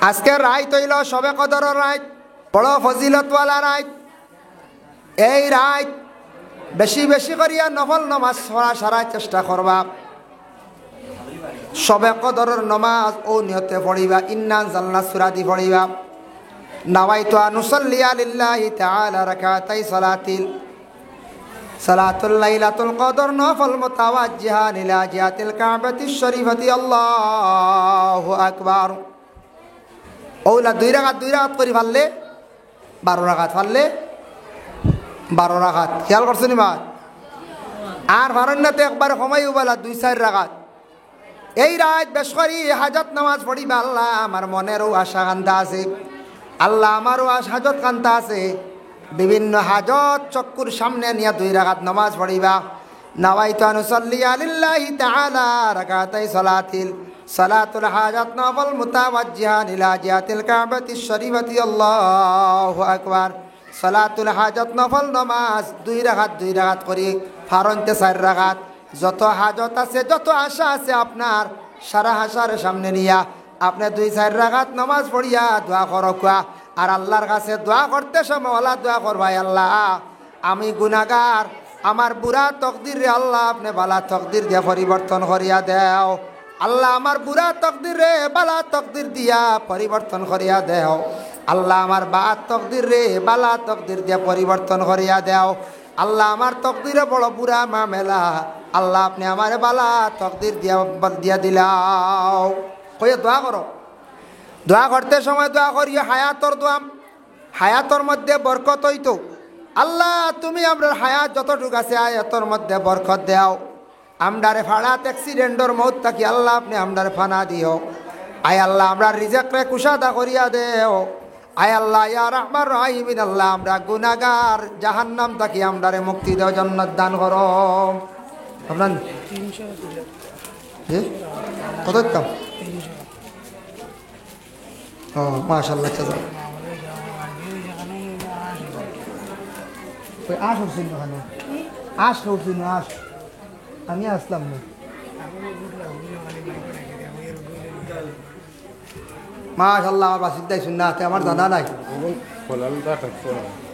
আজকে রাত হইল সবে কদরের রাত, বড় ফজিলতওয়ালা রাত। এই রাত বেশি বেশি করিয়া নফল নমাজ পড়া সারা চেষ্টা করবা। সবে কদরের নমাজ ও নিয়তে পড়িবা, ইন্না আনজালনা সূরা দি পড়িবা। নাওয়াইতু আন উসাল্লিয়া লিল্লাহি তাআলা রাকাতাই সালাতুল লাইলাতুল কদর নফল মুতাওয়াজ্জিহান ইলা জিহাতিল কাবাতিশ শরীফাতি। আল্লাহু আকবার। ওলা দুই রাকাত করে পারলে 12 রাকাত, পারলে 12 রাকাত। খেয়াল করছেন বা? আর ভারণ্যতে একবার সময় বলা 2-4 রাকাত। এই রাত বেশ করি হাজত নামাজ পড়িবা। আল্লাহ আমার মনেরও আশা কান্তা আছে, আল্লাহ আমারও হাজত কান্তা আছে। বিভিন্ন হাজত চক্কুর সামনে নিয়ে 2 রাকাত নামাজ পড়িবা। নাওয়াইতু আন উসাল্লিয়া লিল্লাহি তাআলা রাকাতাই সালাতুল হাজাত নফল মুতাওয়াজ্জিহান ইলা জিহাতিল কাবাতিশ শরীফাতি। আল্লাহু আকবার। সালাতুল হাজাত নফল নামাজ 2 রাকাত করে ফারনতে 4 রাকাত। যত হাজত আছে, যত আশা আছে আপনার, সারা হাসার সামনে নিয়া আপনি 2-4 রাকাত নামাজ পড়িয়া দোয়া করবা। আর আল্লাহর কাছে দোয়া করতে সময় ওলা দোয়া করবাই, আল্লাহ আমি গুনাহগার, আমার বুড়া তকদির রে আল্লাহ আপনি বালা তকদির দিয়া পরিবর্তন করিয়া দেও। আল্লাহ আমার বুড়া তকদির রে বালা তকদির দিয়া পরিবর্তন করিয়া দেও। আল্লাহ আমার বাদ তকদির রে বালা তকদির দিয়া পরিবর্তন করিয়া দেও। আল্লাহ আমার তকদিরে বড় বুড়া মামেলা, আল্লাহ আপনি আমার বালা তকদির দিয়া দিলাও। কইয়া দোয়া করো। দোয়া করতে সময় দোয়া করিও হায়াতর দোয়া, হায়াতর মধ্যে বরকত হইতো। আল্লাহ তুমি আমরা হায়াত যতটুকু আছে হায়াতর মধ্যে বরকত দেও। আমরারে ফাড়াত অ্যাক্সিডেন্টর মৌত থাকি আল্লাহ আপনি আমরারে ফানা দিও। আয় আল্লাহ আমরা রিজেকরে কুশাদা করিয়া দেও। আয় আল্লাহ ইয়া রাহমান রাহিমিন, আল্লাহ আমরা গুনাহগার, জাহান্নাম থাকি আমরারে মুক্তি দেও, জান্নাত দান করো। আপনার কত দাম? ও মাশাআল্লাহ। আশ উঠছিল ওখানে, আশ উঠছিল, আশ আমি আসলাম না। মাশাআল্লাহ আমার বাসিক দাই শুন না, আমার জানা নাই।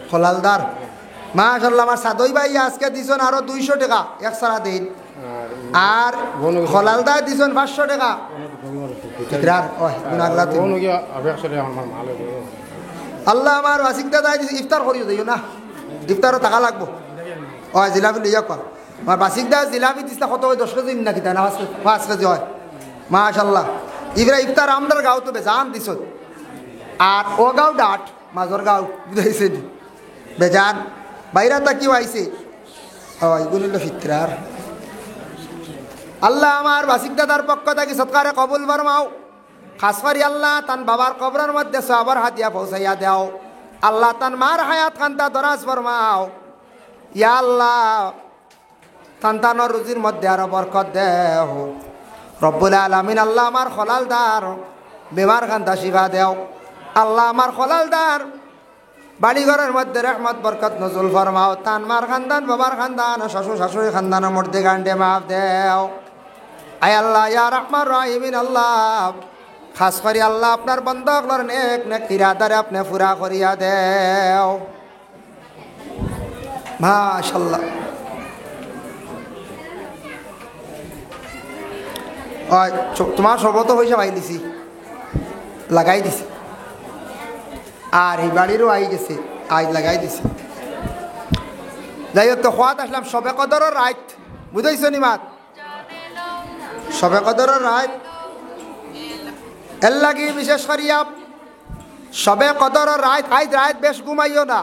খলালদার মাশাআল্লাহ। আমার সাদই ভাই আজকে দিছেন আরো 200 টাকা এক সারা দিন, আর খলালদার দিছেন 500 টাকা। আল্লাহ আমার বাসিক দাদা ইফতার করিও দিও না, ইফতারও টাকা লাগবো। ও জিলাপি লইয়া কর আমার বাসিক দা জিলাপি দিসলা কত হয়? 10 কেজি নাকি তাই না? 5 কেজি হয় মাশাআল্লাহ। ইবরা ইফতার আমদার গাঁও তো বেজান দিছ, আর ও গাঁও ডাট মাজর গাঁও বুঝাইছে বেজান বাইরা তা কি আইছে। ও এগুলো ফিতরার। আল্লাহ আমার বাসিক দাদার পক্ষ থেকে সৎকারে কবুল ফরমাও। খাস করি আল্লাহ তান বাবার কবরের মধ্যে সবার হাতিয়া পৌঁছাইয়া দেও। আল্লাহ তান মার হায়াত কান্তা দরাজ ফরমাও। ইয়া আল্লাহ সন্তানের রুজির মধ্যে আরো বরকত দেও রব্বুল আলামিন। আল্লাহ আমার খলালদার বেমার কান্তা শিফা দেও। আল্লাহ আমার খলালদার বাড়িঘরের মধ্যে রহমত বরকত নজুল ফরমাও। তান মার খানদান, বাবার খানদান, শ্বশুর শাশুড়ি খানদানের মধ্যে গান্ডে মাফ দেও। আয় আল্লাহ ইয়া রাহমান রাহিমিন, আল্লাহ খাস করি আল্লাহ আপনার বন্ধকর নেক নেক ইরাদারে আপনি পুরা করিয়া দেও মাশাআল্লাহ। তোমার সর্বত পয়সা পাই দিছি, লাগাই দিছি, আর এই বাড়িরও আই গেছে, আজ লাগাই দিছি। যাই হোক, তো খোয়াত আসলাম সবে কদরের রাত, বুঝাইছ নি মাত? সবে কদরের রাত এর লাগি বিশেষ করিয়া সবে কদরের রাত, আজ রাত বেশ ঘুমাইও না,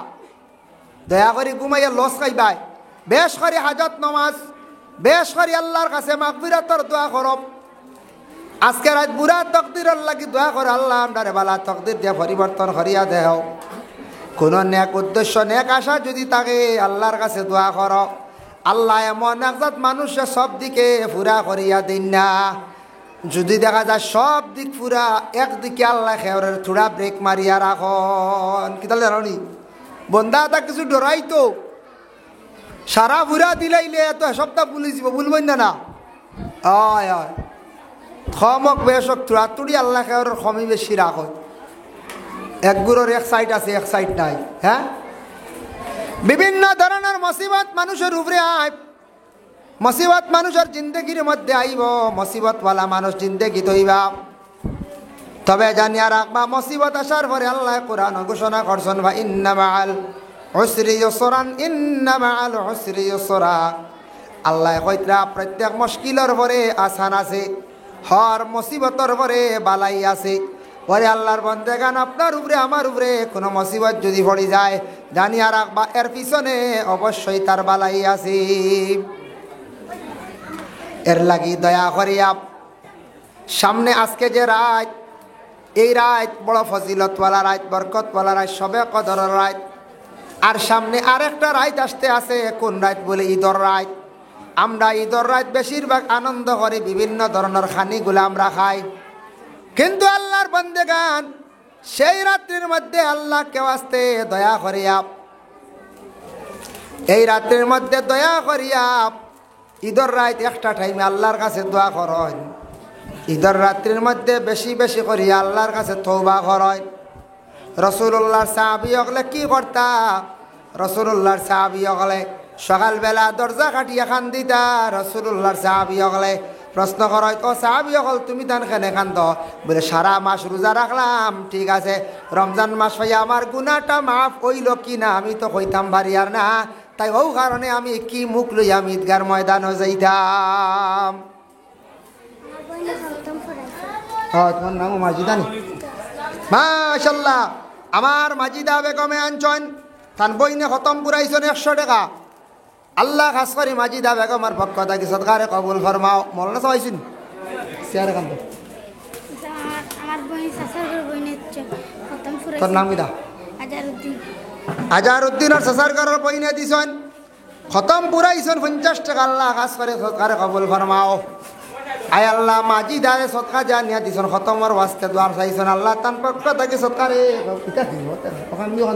দয়া করি ঘুমাইয়া লস খাইবাই। বেশ করি হাজত নমাজ, বেশ করি আল্লাহর কাছে মাগফিরাতর দোয়া করব। আজকে রাত বুড়া তকদিরের লাগি দোয়া করে, আল্লাহ আমরারে বালা তকদির দিয়ে পরিবর্তন করিয়া দেও। কোনো নেক উদ্দেশ্য নেক আশা যদি থাকে আল্লাহর কাছে দোয়া করো। আল্লাহ এমন একজাত মানুষের সব দিকে পুরা করিয়া দিন না। যদি দেখা যায় সব দিক পুরা, একদিকে আল্লাহ খেয়ারের থোড়া ব্রেক মারিয়া রাখন। কি তাহলে জানি বন্ধা তা কিছু ডরাইতো, সারা পুরা দিলাইলে এত সপ্তাহ ভুলে যাব, ভুলবেন না না? হয় হয়, খমক বেশক থোড়া তুড়ি আল্লাহ খেয়ারের খমি বেশি রাখ। এক গুরুর এক সাইড আছে, এক সাইড নাই। হ্যাঁ, বিভিন্ন ধরনের মুসিবত মানুষের উপরে আয়, মুসিবত মানুষের জিন্দগির মধ্যে আইব, মুসিবতওয়ালা মানুষ জিন্দগি তৈবা। তবে জানিয়া রাখবা, মুসিবত আসার পরে আল্লাহ কোরআন ঘোষণা করছেন, বা ইন্না মাআল উসরি ইউসরান, ইন্না মাআল উসরি ইউসরা। আল্লাহ কইতরা প্রত্যেক মুশকিলের পরে আসান আছে, হর মুসিবতর পরে বালাই আছে। পরে আল্লাহর বান্দাগান, আপনার উপরে আমার উপরে কোনো মুসিবত যদি পড়ে যায়, জানিয়া রাখবা এর পিছনে অবশ্যই তার বালাই আছে। এর লাগি দয়া করিয়া সামনে আজকে যে রাত, এই রাত বড় ফজিলতওয়ালা রাত, বরকতওয়ালা রাত, সবে কদরের রাত। আর সামনে আরেকটা রাত আসতে আছে, কোন রাত বলে? ঈদর রাত। আমরা ঈদর রাত বেশিরভাগ আনন্দ করি, বিভিন্ন ধরনের খানিগুলো আমরা খাই। কিন্তু আল্লাহর বান্দাগান, সেই রাত্রির মধ্যে আল্লাহ কেউ আসতে দয়া করিয়া, এই রাত্রির মধ্যে দয়া করিয়া ঈদর রাত একটা টাইমে আল্লাহর কাছে দোয়া করেন। ঈদর রাত্রির মধ্যে বেশি বেশি করিয়া আল্লাহর কাছে তওবা করেন। রাসূলুল্লাহর সাহাবী হলে কি করতা? রাসূলুল্লাহর সাহাবী হলে সকালবেলা দরজা কাটিয়া খান দিতা। রাসূলুল্লাহর সাহাবী হলে প্রশ্ন করায়, ও সাহাবী হল তুমি তান কেন কান্দ? বলে সারা মাস রোজা রাখলাম, ঠিক আছে, রমজান মাস পাইয়া আমার গুনাহটা মাফ হইল কিনা আমি তো কইতাম বাড়ি আর না, তাই ও কারণে আমি কি মুখ লইয়া আমি ঈদগার ময়দানে যাইতাম। তোমার নাম মাজিদা নি? মাশাল্লাহ, আমার মাজিদা বেগমে আনছন, তান বইনে খতম পুরাইছেন 100 টাকা। আল্লাহ খাস করি মাজিদা বেগমের পক্ষ থেকে সদকারে কবুল ফরমাও। মৌলানা চাইছেন চেয়ারে কান্দ। তোর নাম কিটা? আজারউদ্দিনের সাসার ঘরের বইনে দিছেন, খতম পুরাইছেন 50 টাকা। আল্লাহ খাস করে সদকারে কবুল ফরমাও। আয় আল্লাহ, মাজিদারে সদকা জানিয়া দিছেন, খতমের ওয়াস্তে দোয়ার চাইছেন। আল্লাহ তার পক্ষ থেকে সদকারে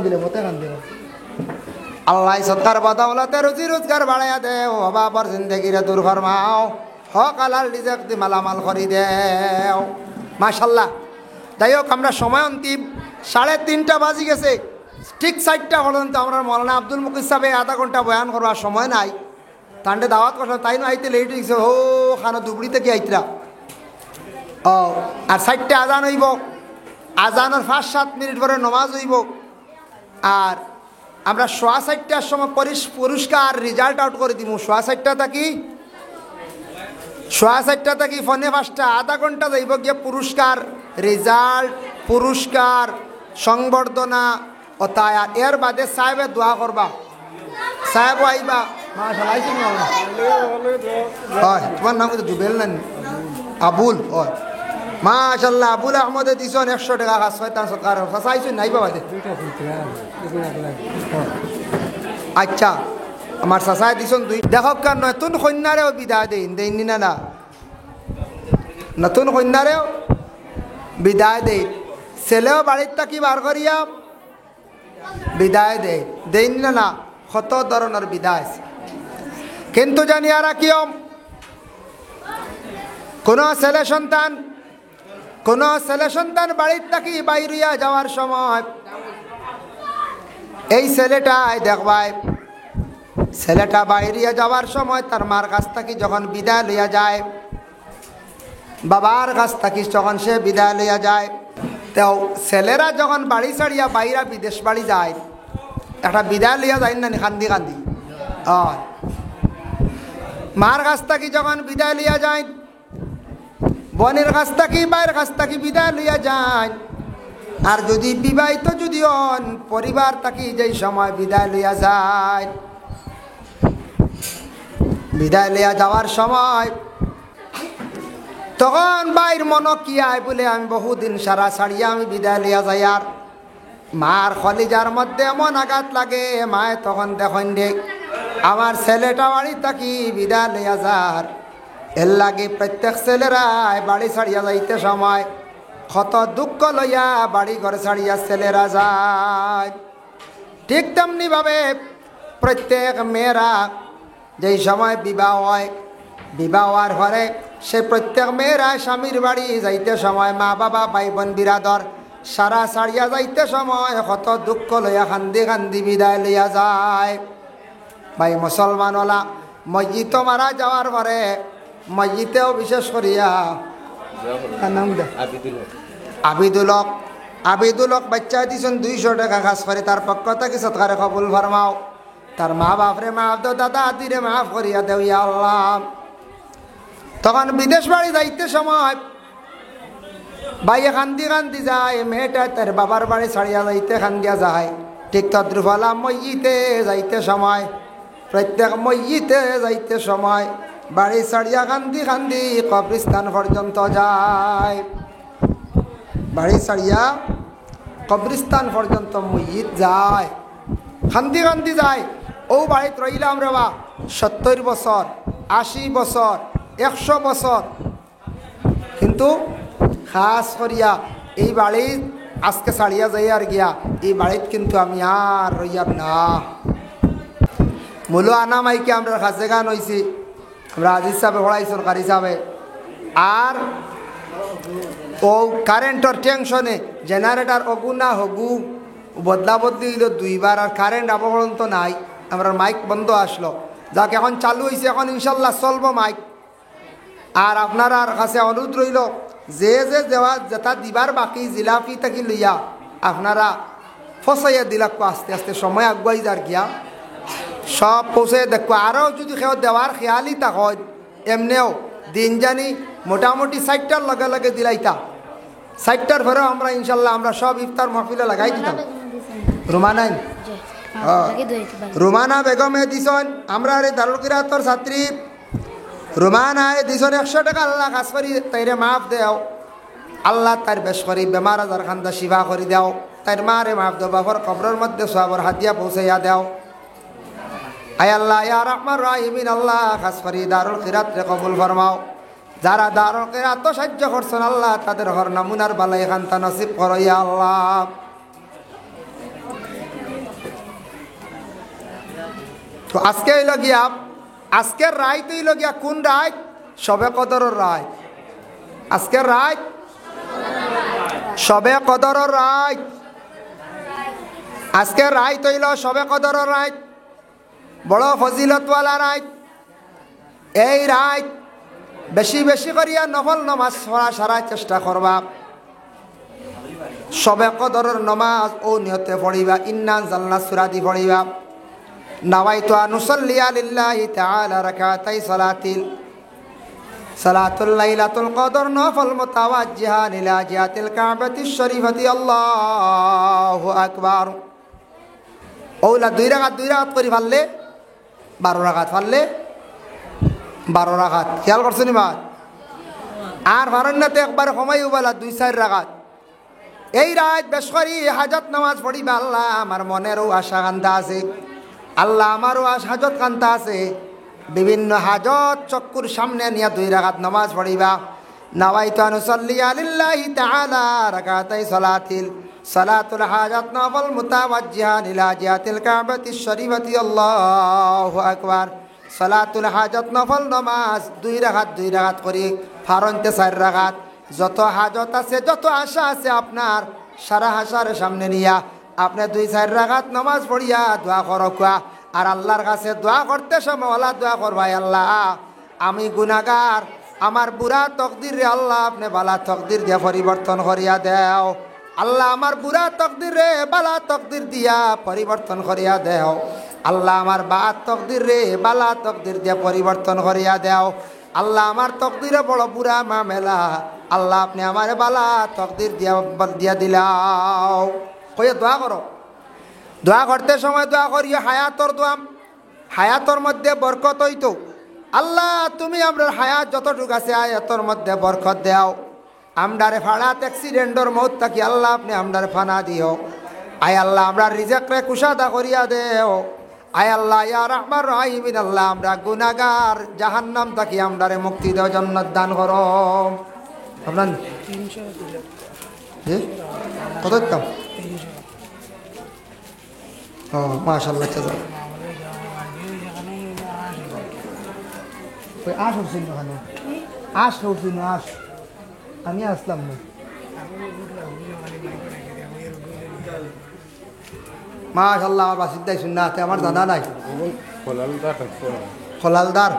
দিলে মতে কান দিল। আল্লাহ সদকার বদৌলতে রুজি রোজগার বাড়াইয়া দে, অভাবর জিন্দগিরে দূর ফরমাও, হক আলাল রিজক দি মালামাল করি দেও। মাশাল্লাহ। যাই হোক, আমরা সময় অন্তিম, 3:30 বাজি গেছে। ঠিক 4টা পর্যন্ত আমরা মৌলানা আব্দুল মুকিত সাহেব আধা ঘন্টা বয়ান করবার সময় নাই। তান্ডে দাওয়াত করলাম, তাই না আইতে লেট হয়েছে। ও খানো দুবড়ি থেকে আইতরা। ও আর 4টে আজান হইব, আজানের 5-7 মিনিট পরে নমাজ হইব। আর আমরা 4:15টার সময় পুরস্কার রেজাল্ট আউট করে দিব। 4:15টা থাকি 4:15 আধা ঘন্টা যাইব গিয়ে পুরস্কার রেজাল্ট, পুরস্কার সংবর্ধনা ও তাই। আর এর বাদে সাহেবে দোয়া করবা, সাহেব আইবা। তোমার নাম জুবেল না? আবুল। মাশাল্লাহ, আবুল আহমদে দিছেন 100 টাকা কাজ হয় তার সরকার চাইছেন নাই বাবা। আচ্ছা, আমার চাচাই দিছেন 2। দেখক কার নতুন কন্যারেও বিদায় দেয়নি না? না, নতুন কন্যারেও বিদায় দেয়। ছেলেও বাড়ির থাকি বার করিয়া বিদায় দেয়নি না? না, কত ধরনের বিদায় আছে। কিন্তু জানিয়া রাখিও, কোন ছেলে সন্তান বাড়ির থাকি বাইরিয়া যাওয়ার সময় এই ছেলেটাই দেখবাই, ছেলেটা বাইরিয়া যাওয়ার সময় তার মার কাছ থেকে যখন বিদায় লইয়া যায়, বাবার কাছ থেকে যখন সে বিদায় লইয়া যায়, তো ছেলেরা যখন বাড়ি ছাড়িয়া বাইরা বিদেশ বাড়ি যায়, একটা বিদায় লইয়া যায় না কান্দি কান্দি। মার কাছ থেকে যখন বিদায় লইয়া যায়, বোনের কাছ থেকে মায়ের কাছ থেকে বিদায় লইয়া যায়। আর যদি বিবাহিত যদি হন, পরিবার থেকে যেই সময় বিদায় লইয়া যায়, বিদায় লইয়া যাওয়ার সময় তখন বাইর মন কি আয় বলে আমি বহুদিন সারা ছাড়িয়া আমি বিদায় লইয়া যাই। আর মার কলিজার মধ্যে এমন আঘাত লাগে, মায় তখন দেখেন দেখ আমার ছেলেটা বাড়ি থাকি বিদায় লইয়া যার। এর লাগে প্রত্যেক ছেলেরাই বাড়ি ছাড়িয়া যাইতে সময় কত দুঃখ লইয়া বাড়ি ঘর ছাড়িয়া ছেলেরা যায়। ঠিক তেমনি ভাবে প্রত্যেক মেয়েরা যেই সময় বিবাহ হয়, বিবাহ হওয়ার পরে সে প্রত্যেক মেয়েরা স্বামীর বাড়ি যাইতে সময় মা বাবা ভাই বোন বিরাদর সারা সারিয়া যাইতে সময় কত দুঃখ লইয়া কান্দি কান্দি বিদায় লইয়া যায়। ভাই মুসলমান ওলা মসজিদ মারা যাওয়ার পরে মসজিদেও বিশেষ করিয়া আবিদুলক বাচ্চা দিছেন 200 টাকা কাজ করে, তার পক্ষ থেকে সৎকারে কবুল ফরমাও। তার মা বাপরে মাফ দাও, দাদা দাদিরে মাফ করিয়া দেও ইয়া আল্লাহ। তখন বিদেশ বাড়ি যাইতে সময় ভাইয়ে কান্দি কান্দি যায়, মেয়েটা তার বাবার বাড়ি ছাড়িয়া যাইতে কান্দিয়া যায়। ঠিক তদ্রুফলা মসজিদে যাইতে সময়, প্রত্যেক মসজিদে যাইতে সময় বাড়ি ছাড়িয়া কান্দি কান্দি কবরস্থান পর্যন্ত যায়। বাড়ি ছাড়িয়া কবরস্থান পর্যন্ত মসজিদ যায়, কান্দি কান্দি যায়। ও বাড়িতে রইলাম রে বা 70 বছর, 80 বছর, 100 বছর, কিন্তু খাস করিয়া এই বাড়ির আজকে ছাড়িয়া যাই আর গিয়া এই বাড়িত কিন্তু আমি আর রইয়াম না। মূল আনা মাইকে আমরা কাছে গান হয়েছি, আমরা আজিজ সাহেব পড়াই সরকারি সাহেবে। আর ও কারেন্টর টেনশনে জেনারেটার অগু না হগু বদলা বদলি দিল 2 বার, আর কারেন্ট আবরন্ত নাই। আমরা মাইক বন্ধ আসলো, যাক এখন চালু হয়েছে, এখন ইনশাল্লাহ চলবো মাইক। আর আপনার কাছে অনুরোধ রইল যে যে দেওয়া যেটা দিবার বাকি জিলাপি থাকি লইয়া আপনারা ফসাইয়া দিলাক, আস্তে আস্তে সময় আগুয়াই যার গিয়া সব পৌঁছে দেখবো। আরও যদি কেউ দেওয়ার খেয়ালই তা হয় এমনিও দিন জানি মোটামুটি 60টার লগে লগে দিলাইতা, 60টার পরেও আমরা ইনশাল্লাহ আমরা সব ইফতার মাহফিলে লাগাই দিতাম। রুমানাই রুমানা বেগমে দিছন, আমরা এই দারুল কিরাতর ছাত্রী রুমানায় দিছন 100 টাকা। আল্লাহ খাস করি তাইরে মাফ দেও, আল্লাহ তার বেশ করি বেমার আজার খান্দা শিফা করি দেও, তাইর মারে মাফ দেও, বাবর কবরের মধ্যে সবর হাতিয়া পৌঁছাইয়া দেও। আয় আল্লাহ ইয়া রহমান রাহিমিন, আল্লাহ খাস করি দারুল কিরাত রে কবুল ফরমাও। যারা দারুল কিরাত সাহায্য করছেন আল্লাহ তাদের ঘর নামুনার বালাই খান্তা নসিব করো ইয়া আল্লাহ। তো আজকে হইল গিয়া, আজকের রায় তো হইল গিয়া কোন রায়? শবে কদরের রায়। আজকের রায় শবে কদরের রায়। আজকের রায় তো হইল শবে কদরের রায়, বড় ফজিলতওয়ালা রায়। এই রায় বেশি বেশি করিয়া নফল নমাজ পড়া সারা চেষ্টা করবা। শবে কদরের নমাজ ও নিয়তে পড়িবা, ইন্না জাল্লা সূরা দি পড়িবা। নাওয়াইতু আন উসাল্লিয়া লিল্লাহি তাআলা রাকাতাই সালাতুল লাইলাতুল কদর নফল মুতাওয়াজ্জিহান ইলা জিহাতিল কাবাতিশ শরীফাতি আল্লাহু আকবার। ওলা 2 রাকাত করি পারলে 12 রাকাত, পারলে 12 রাকাত। খেয়াল করছেন বা? আর ভারণ্যতে একবার সময় বলা 2-4 রাকাত। এই রাত বেশ করি হাজত নামাজ পড়িবা। আল্লাহ আমার মনেরও আশা কান্তা আছে, আল্লাহ আমারও হাজত কান্তা আছে। বিভিন্ন হাজত চক্কুর সামনে নিয়ে 2 রাকাত নামাজ পড়িবা। নাওয়াইতু আন উসাল্লিয়া লিল্লাহি তাআলা রাকাতাই সালাতুল হাজাত নফল মুতাওয়াজ্জিহান ইলা জিহাতিল কাবাতিশ শরীফাতি আল্লাহু আকবার। সালাতুল হাজাত নফল নামাজ 2 রাকাত করি, ফারনতে 4 রাকাত। যত হাজত আছে, যত আশা আছে আপনার সারা হাসার সামনে নিয়া আপনি 2-4 রাকাত নামাজ পড়িয়া দোয়া করবা। আর আল্লাহর কাছে দোয়া করতে সময় ওলা দোয়া করবাই, আল্লাহ আমি গুনাহগার, আমার বুড়া তকদির রে আল্লাহ আপনি বালা তকদির দিয়া পরিবর্তন করিয়া দেও। আল্লাহ আমার বুড়া তকদির রে বালা তকদির দিয়া পরিবর্তন করিয়া দেও। আল্লাহ আমার বাদ তকদির রে বালা তকদির দিয়া পরিবর্তন করিয়া দেও। আল্লাহ আমার তকদিরে বড় বুড়া মামেলা, আল্লাহ আপনি আমার বালা তকদির দিয়া দিলাও। কইয়া দোয়া করো। দোয়া করতে সময় দোয়া করিও হায়াতর দোয়া, হায়াতর মধ্যে বরকত হইতো। আল্লাহ তুমি আমরা হায়াত যতটুকু আছে হায়াতর মধ্যে বরকত দেও। আমরারে ফাড়াত অ্যাক্সিডেন্টর মৌত থাকি আল্লাহ আপনি আমরারে ফানা দিও। আয় আল্লাহ আমরা রিজেকরে কুশাদা করিয়া দেও। আয় আল্লাহ ইয়া রহমান রাহিমিন, আল্লাহ আমরা গুনাহগার জাহান্নাম থাকি আমরারে মুক্তি দেও, জান্নাত দান করো। আপনার কত দাম? ও মাশাআল্লাহ, আশ উঠছিল ওখানে, আশ উঠছিল, আশ আমি আসলাম না। মাশাআল্লাহ আমার বাসিক দাই শুন না আমার জানা নাই খলালদার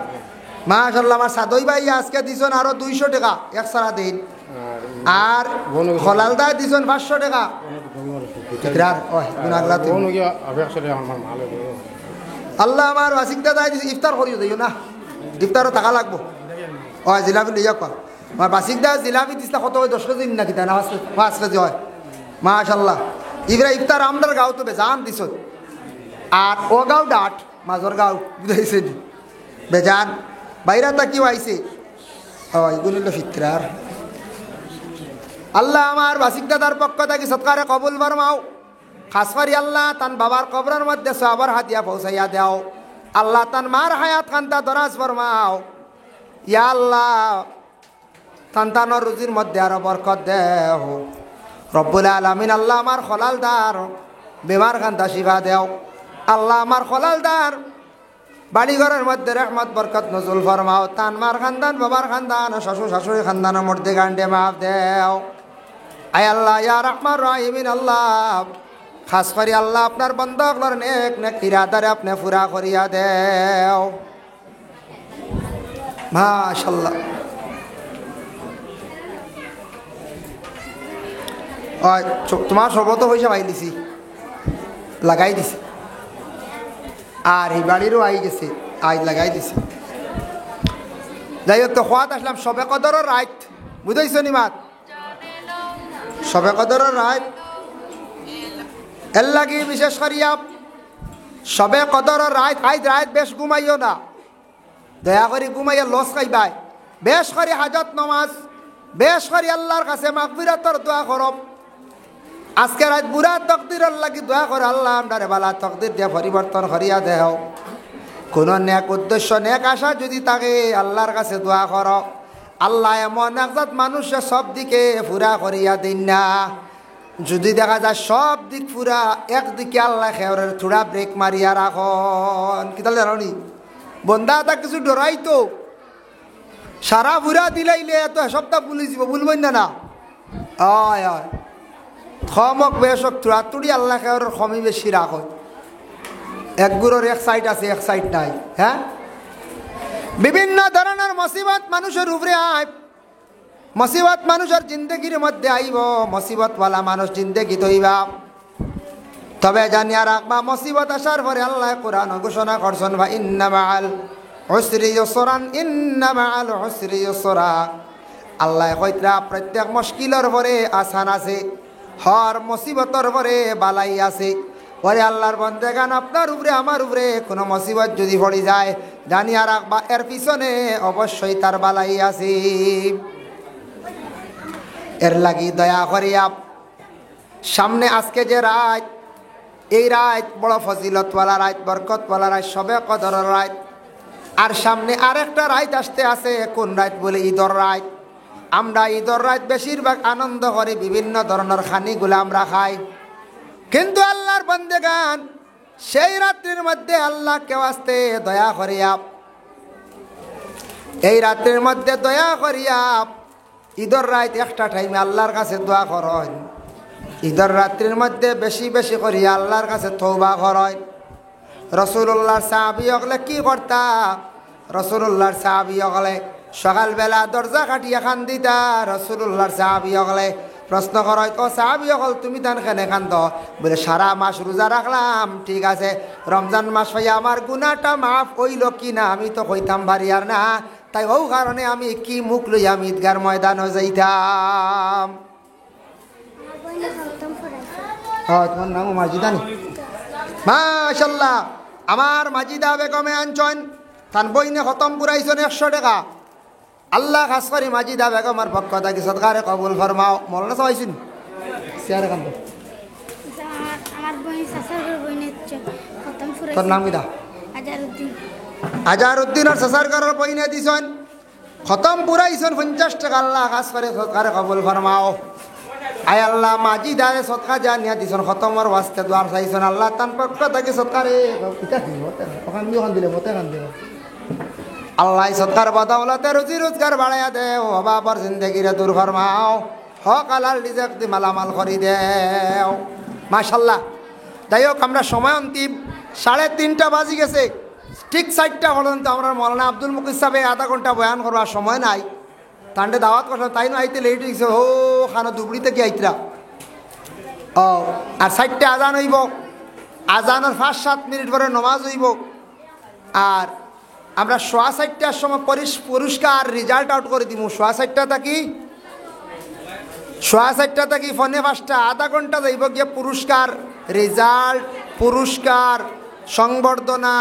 মাশাআল্লাহ আমার সাদই ভাই আজকে দিছেন আরো 200 টাকা এক সারা দিন আর খলালদার দিছেন 500 টাকা ইকরার ওই গুনাহগার তুমি আল্লাহ আমার বাসিক দাই দিছে ইফতার করিও দিও না ইফতারও টাকা লাগবো ওই জিলাপি লইয়া কর আমার বাসিক দা জিলাপি দিছলা কত 10 কেজি নাকি তা না 5 কেজি হয় মাশাআল্লাহ ইবরা ইফতার আমদার গাঁও তো বেজান দিছ আর ও গাঁও ডাট মাজর গাঁও বুঝাইছে বেজান বাইরা তা কি আইছে এগুলো ফিতরার আল্লাহ আমার বাসিক দাদার পক্ষ থেকে সৎকারে কবুল ফরমাও খাস করি আল্লাহ তান বাবার কবরের মধ্যে সবার হাতিয়া পৌঁছাইয়া দাও আল্লাহ তান মার হায়াত কান্তা দরাজ ফরমাও ইয়া আল্লাহ সন্তানের রুজির মধ্যে আরো বরকত দেও রব্বুল আলামিন আল্লাহ আমার খলালদার বেমার খান্দা শিফা দেও আল্লাহ আমার খলালদার বাড়িঘরের মধ্যে রহমত বরকত নজুল ফরমাও তান মার খানদান বাবার খানদান শ্বশুর শাশুড়ি খানদানের মধ্যে গান্ডে মাফ দেও আয় আল্লাহ ইয়া রহমান রাহিমিন আল্লাহ খাস করি আল্লাহ আপনার বন্ধকর নেক নেক ইরাদারে আপনি পুরা করিয়া দেও মাশাআল্লাহ তোমার সর্বত পয়সা পাই দিছি লাগাই দিছি আর এই বাড়িরও আই গেছে আই লাগাই দিছি যাই হোক তো খোয়াত আসলাম সবে কদরের রাত বুঝাইছ নি মাত সবে কদরের রাত এর লাগি বিশেষ করিয়া সবে কদরের রাত আজ রাত বেশ ঘুমাইও না দয়া করে ঘুমাইয়া লস খাইবাই বেশ করে হাজত নমাজ বেশ করে আল্লাহর কাছে মাগফিরাতর দোয়া করব আজকে রাত বুড়া তকদিরের লাগি দোয়া করে আল্লাহ আমরারে বালা তকদির দিয়ে পরিবর্তন করিয়া দেও কোনো নেক উদ্দেশ্য নেক আশা যদি থাকে আল্লাহর কাছে দোয়া করো আল্লাহ এমন একজাত মানুষের সব দিকে পুরা করিয়া দিন না যদি দেখা যায় সব দিক পুরা একদিকে আল্লাহ খেওরের থোড়া ব্রেক মারিয়া রাখন কি তাহলে জানি বন্ধা তা কিছু ডরাইতো সারা পুরা দিলাইলে এত সপ্তাহ ভুলে যাব ভুলবেন না আয় আয় খমক বেশক তুড়াতুড়ি আল্লাহ খেওরের খমি বেশি রাখো এক গুরোর এক সাইড আছে এক সাইড নাই হ্যাঁ বিভিন্ন ধরনের মুসিবত মানুষের উপরে আয় মুসিবত মানুষের জিন্দগির মধ্যে আইব মুসিবতওয়ালা মানুষ জিন্দগি তৈবা তবে জানিয়া রাখবা মুসিবত আসার পরে আল্লাহ কোরআন ঘোষণা করছেন বা ইন্না মাআল উসরি ইউসরান ইন্না মাআল উসরি ইউসরা আল্লাহ কইতরা প্রত্যেক মুশকিলের পরে আসান আছে হর মুসিবতের পরে বালাই আছে ওরে আল্লাহর বন্দেগান আপনার উপরে আমার উপরে কোনো মুসিবত যদি পড়ে যায় জানিয়া রাখবা এর পিছনে অবশ্যই তার বালাই আছে এর লাগি দয়া করিয়া সামনে আজকে যে রাত এই রাত বড় ফজিলতওয়ালা রাত বরকতওয়ালা রাত সবে কদরের রাত আর সামনে আরেকটা রাত আসতে আছে কোন রাত বলে ঈদর রাত আমরা ঈদর রাত বেশিরভাগ আনন্দ করি বিভিন্ন ধরনের খানিগুলো আমরা খাই কিন্তু আল্লাহর বন্দেগান সেই রাত্রির মধ্যে আল্লাহ কেউ আসতে দয়া করিয়া এই রাত্রির মধ্যে দয়া করিয়া ঈদর রাত একটা টাইমে আল্লাহর কাছে দোয়া করেন ঈদর রাত্রির মধ্যে বেশি বেশি করিয়া আল্লাহর কাছে তওবা করেন রাসূলুল্লাহর সাহাবী হলে কি করতা রাসূলুল্লাহর সাহাবী হলে সকালবেলা দরজা কাটিয়া খান দিতা রাসূলুল্লাহর সাহাবী হলে প্রশ্ন করায় ও সাহাবী হল তুমি তান কেন খান্দ বলে সারা মাস রোজা রাখলাম ঠিক আছে রমজান মাস পাই আমার গুনাহটা মাফ হইল কি না আমি তো কইতাম বাড়ি আর না তাই ও কারণে আমি কি মুখ লই আমি ঈদগার ময়দানে যাইতাম তোমার নাম মাজিদা নি মাশাআল্লাহ আমার মাজিদা বেগমে আনছন তান বইনে খতম পুরাইছেন 100 টাকা আল্লাহ খাস করি মাজিদা বেগমের পক্ষ থেকে সদকারে কবুল ফরমাও মৌলানা চাইছেন শেয়ারে কান্দ আমার বই সাসার বইনে খতম পুরাইছেন তোর নাম কিটা আজারউদ্দিন আজারউদ্দিনের সাসার ঘরের বইনে দিছেন খতম পুরাইছেন 50 টাকা আল্লাহ খাস করে সদকারে কবুল ফরমাও আয় আল্লাহ মাজিদারে সদকা জানিয়া দিছেন খতমের ওয়াস্তে দোয়া চাইছেন আল্লাহ তার পক্ষ থেকে সদকারে কিটা দিন ওখান দিলে মতে কান দিলে আল্লাহ সদকার বদৌলতে রুজি রোজগার বাড়াইয়া দে ও বাবার জিন্দগিরে দূর ফরমাও হক আলাল রিজক দি মালামাল করি দেও মাশাআল্লাহ যাই হোক আমরা সময় অন্তিম 3:30 বাজি গেছে ঠিক 4টা পর্যন্ত আমরা মৌলানা আব্দুল মুকিত সাহেব আধা ঘন্টা বয়ান করবার সময় নাই তান্ডে দাওয়াত করলাম তাই না আইতে লেট হয়েছে ও খানো দুবড়ি থেকে আইতরা ও আর 4টে আজান হইব আজানের 5-7 মিনিট পরে নমাজ হইব আর আমরা 4:15টার সময় পুরস্কার রেজাল্ট আউট করে দিব 4:15টা থাকি 4:15টা থাকি 4:45টা আধা ঘন্টা যাইব গিয়ে পুরস্কার রেজাল্ট পুরস্কার সংবর্ধনা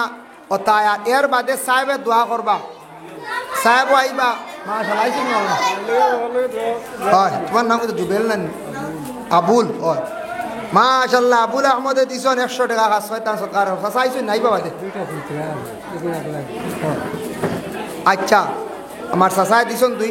ও তাই এর বাদে সাহেবে দোয়া করবা সাহেব আইবা মাশাআল্লাহ আইছেন না হয় তোমার নাম তো জুবেল না আবুল হয় মাশাআল্লাহ আবুল আহমদে দিছন 100 টাকা কাজ হয় তার সরকার ফাসাইছেন নাই বাবা আচ্ছা আমার সাসায় দিছন 2